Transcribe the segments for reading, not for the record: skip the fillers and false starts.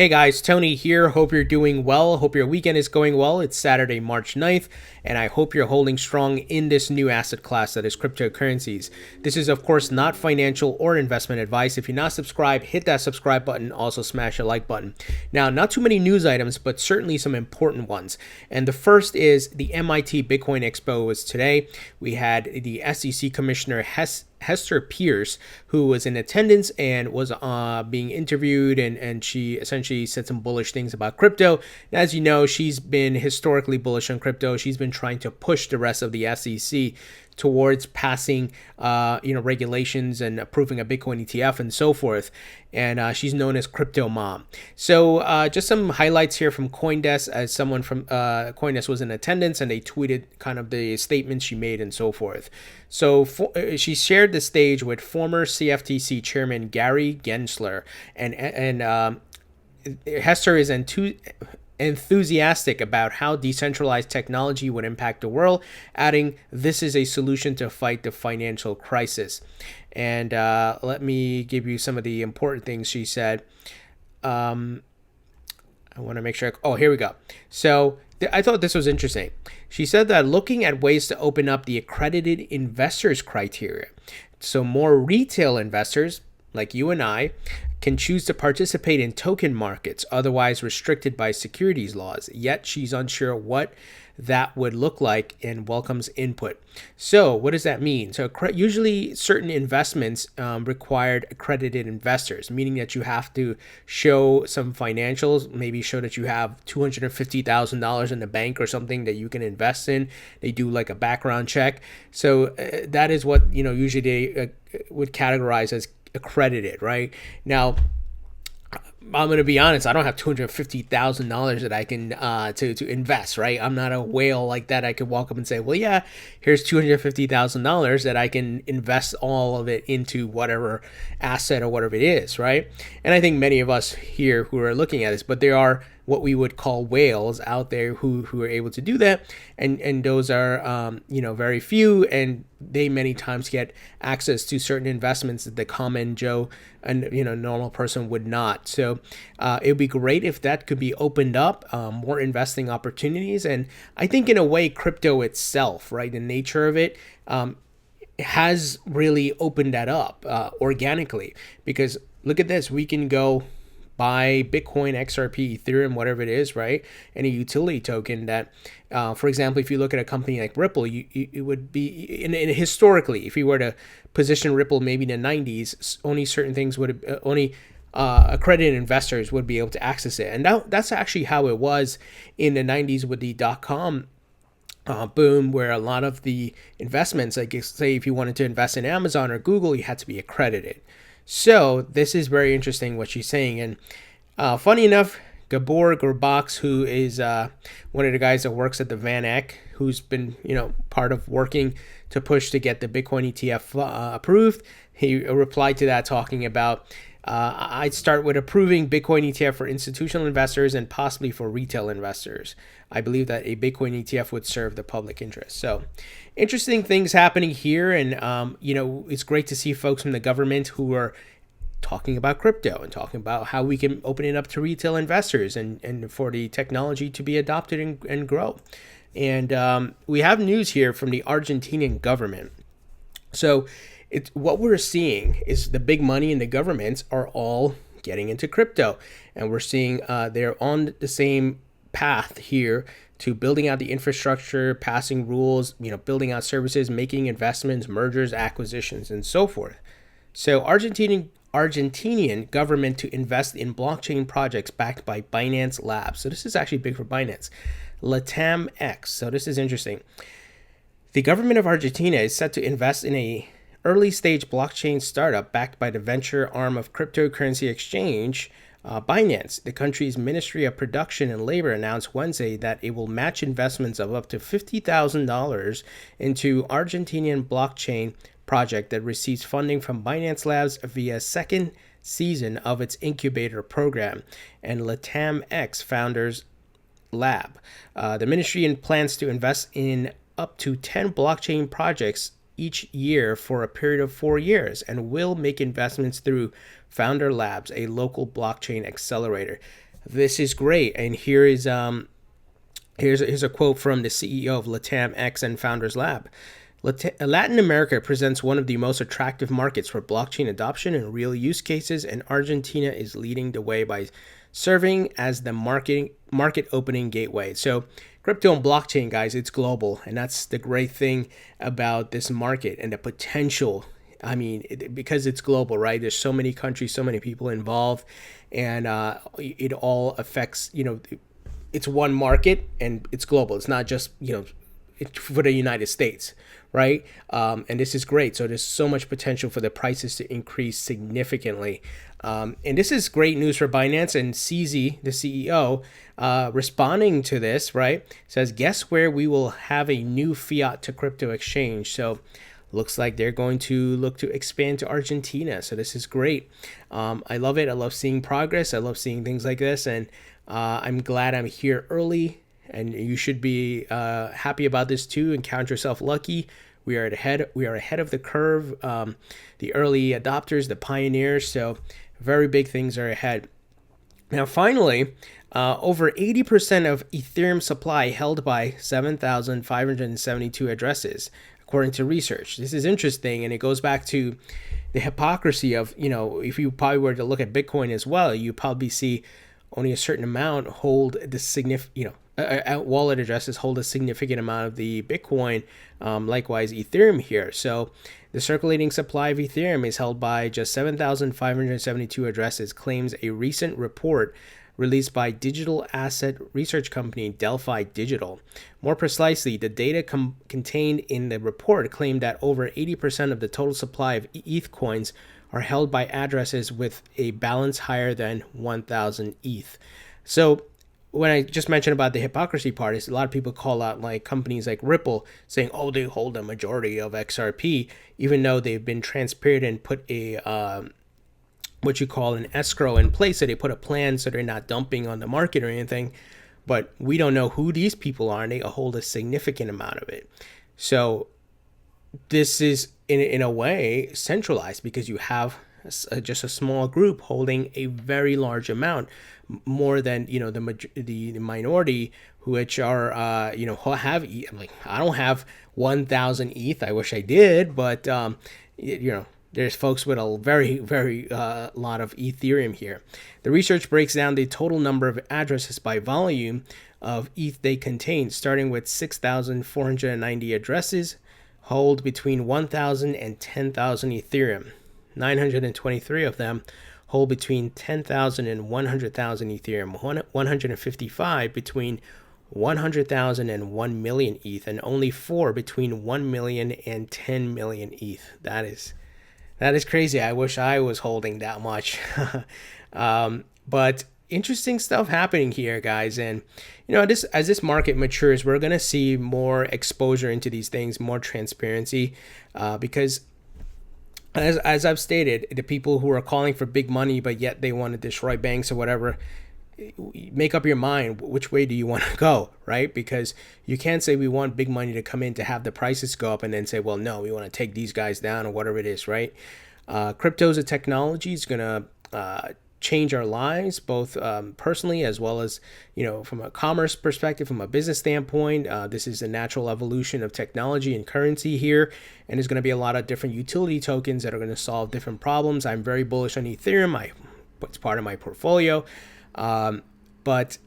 Hey guys, Tony here. Hope you're doing well. Hope your weekend is going well. It's Saturday, March 9th, and I hope you're holding strong in this new asset class that is cryptocurrencies. This is, of course, not financial or investment advice. If you're not subscribed, hit that subscribe button. Also, smash the like button. Now, not too many news items, but certainly some important ones. And the first is the MIT Bitcoin Expo was today. We had the SEC Commissioner Hester Peirce, who was in attendance and was being interviewed, and she essentially said some bullish things about crypto. And as you know, she's been historically bullish on crypto. She's been trying to push the rest of the SEC towards passing, regulations and approving a Bitcoin ETF and so forth. And she's known as Crypto Mom. So just some highlights here from CoinDesk, as someone from CoinDesk was in attendance, and they tweeted kind of the statements she made and so forth. So she shared the stage with former CFTC Chairman Gary Gensler, and Hester is enthusiastic about how decentralized technology would impact the world, adding, "This is a solution to fight the financial crisis." And let me give you some of the important things she said. I want to make sure. Oh, here we go. So I thought this was interesting. She said that looking at ways to open up the accredited investors criteria, so more retail investors like you and I can choose to participate in token markets otherwise restricted by securities laws. Yet she's unsure what that would look like and welcomes input. So what does that mean? So usually certain investments required accredited investors, meaning that you have to show some financials, maybe show that you have $250,000 in the bank or something that you can invest in. They do like a background check. So that is what, usually they would categorize as accredited, right? Now, I'm going to be honest, I don't have $250,000 that I can to invest, right? I'm not a whale like that. I could walk up and say, well, yeah, here's $250,000 that I can invest all of it into whatever asset or whatever it is, right? And I think many of us here who are looking at this, but there are what we would call whales out there who are able to do that, and those are very few, and they many times get access to certain investments that the common Joe and normal person would not. So it would be great if that could be opened up, more investing opportunities. And I think in a way crypto itself, right, the nature of it has really opened that up organically, because look at this, we can go buy Bitcoin, XRP, Ethereum, whatever it is, right? Any utility token that, for example, if you look at a company like Ripple, it would be, historically, if you were to position Ripple maybe in the 90s, only certain things would, only accredited investors would be able to access it. And that's actually how it was in the 90s with the .com boom, where a lot of the investments, like say if you wanted to invest in Amazon or Google, you had to be accredited. So this is very interesting what she's saying. And funny enough, Gabor Gurbax, who is one of the guys that works at the Van Eck, who's been part of working to push to get the Bitcoin ETF approved, he replied to that talking about, I'd start with approving Bitcoin ETF for institutional investors and possibly for retail investors. I believe that a Bitcoin ETF would serve the public interest. So interesting things happening here. And, it's great to see folks from the government who are talking about crypto and talking about how we can open it up to retail investors and for the technology to be adopted and grow. And we have news here from the Argentinian government. So what we're seeing is the big money in the governments are all getting into crypto. And we're seeing they're on the same path here to building out the infrastructure, passing rules, building out services, making investments, mergers, acquisitions, and so forth. So Argentinian government to invest in blockchain projects backed by Binance Labs. So this is actually big for Binance. Latam X. So this is interesting. The government of Argentina is set to invest in a early stage blockchain startup backed by the venture arm of cryptocurrency exchange Binance. The country's Ministry of Production and Labor announced Wednesday that it will match investments of up to $50,000 into Argentinian blockchain project that receives funding from Binance Labs via second season of its incubator program and Latam X Founders Lab. The ministry plans to invest in up to 10 blockchain projects each year for a period of 4 years and will make investments through Founder Labs, a local blockchain accelerator. this is great. And here's a quote from the CEO of Latam X and Founders Lab. Latin America presents one of the most attractive markets for blockchain adoption and real use cases, and Argentina is leading the way by serving as the market opening gateway. So crypto and blockchain, guys, it's global, and that's the great thing about this market and the potential. I mean, because it's global, right? There's so many countries, so many people involved, and it all affects, it's one market and it's global. It's not just, for the United States, right? And this is great. So there's so much potential for the prices to increase significantly. And this is great news for Binance, and CZ, the CEO, responding to this, right, says, guess where we will have a new fiat to crypto exchange. So looks like they're going to look to expand to Argentina. So this is great. I love it. I love seeing progress. I love seeing things like this. And I'm glad I'm here early. And you should be happy about this too, and count yourself lucky. We are ahead of the curve. The early adopters, the pioneers. So very big things are ahead. Now, finally, over 80% of Ethereum supply held by 7,572 addresses, according to research. This is interesting, and it goes back to the hypocrisy of, if you probably were to look at Bitcoin as well, you probably see only a certain amount hold the significant, wallet addresses hold a significant amount of the Bitcoin. Likewise, Ethereum here. So the circulating supply of Ethereum is held by just 7,572 addresses, claims a recent report released by digital asset research company Delphi Digital. More precisely, the data contained in the report claimed that over 80% of the total supply of ETH coins are held by addresses with a balance higher than 1,000 ETH. So when I just mentioned about the hypocrisy part, is a lot of people call out like companies like Ripple saying, oh, they hold a majority of XRP, even though they've been transparent and put a what you call an escrow in place. So they put a plan so they're not dumping on the market or anything. But we don't know who these people are, and they hold a significant amount of it. So this is in a way centralized, because you have just a small group holding a very large amount, more than the minority, which are have I don't have 1,000 ETH. I wish I did, but there's folks with a very, very lot of Ethereum here. The research breaks down the total number of addresses by volume of ETH they contain, starting with 6,490 addresses hold between 1,000 and 10,000 Ethereum. 923 of them hold between 10,000 and 100,000 Ethereum, 155 between 100,000 and 1 million ETH, and only 4 between 1 million and 10 million ETH. That is crazy. I wish I was holding that much. But interesting stuff happening here, guys. And as this market matures, we're going to see more exposure into these things, more transparency, because as I've stated, the people who are calling for big money, but yet they want to destroy banks or whatever, make up your mind. Which way do you want to go, right? Because you can't say we want big money to come in to have the prices go up and then say, well, no, we want to take these guys down or whatever it is, right? Crypto as a technology is going to change our lives, both personally as well as, from a commerce perspective, from a business standpoint. This is a natural evolution of technology and currency here, and there's going to be a lot of different utility tokens that are going to solve different problems. I'm very bullish on Ethereum. It's part of my portfolio, but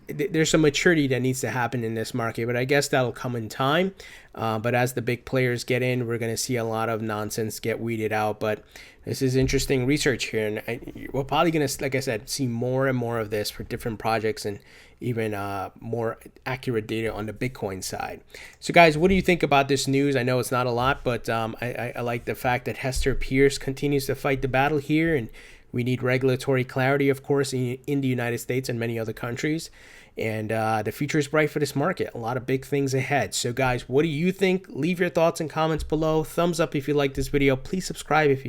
there's some maturity that needs to happen in this market, but I guess that'll come in time. But as the big players get in, we're going to see a lot of nonsense get weeded out. But this is interesting research here, and we're probably going to, like I said, see more and more of this for different projects, and even more accurate data on the Bitcoin side. So guys, what do you think about this news? I know it's not a lot, but I like the fact that Hester Peirce continues to fight the battle here, and we need regulatory clarity, of course, in the United States and many other countries. And the future is bright for this market. A lot of big things ahead. So guys, what do you think? Leave your thoughts and comments below. Thumbs up if you like this video. Please subscribe if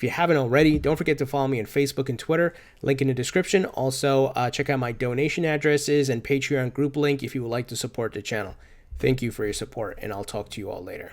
you haven't already. Don't forget to follow me on Facebook and Twitter. Link in the description. Also, check out my donation addresses and Patreon group link if you would like to support the channel. Thank you for your support, and I'll talk to you all later.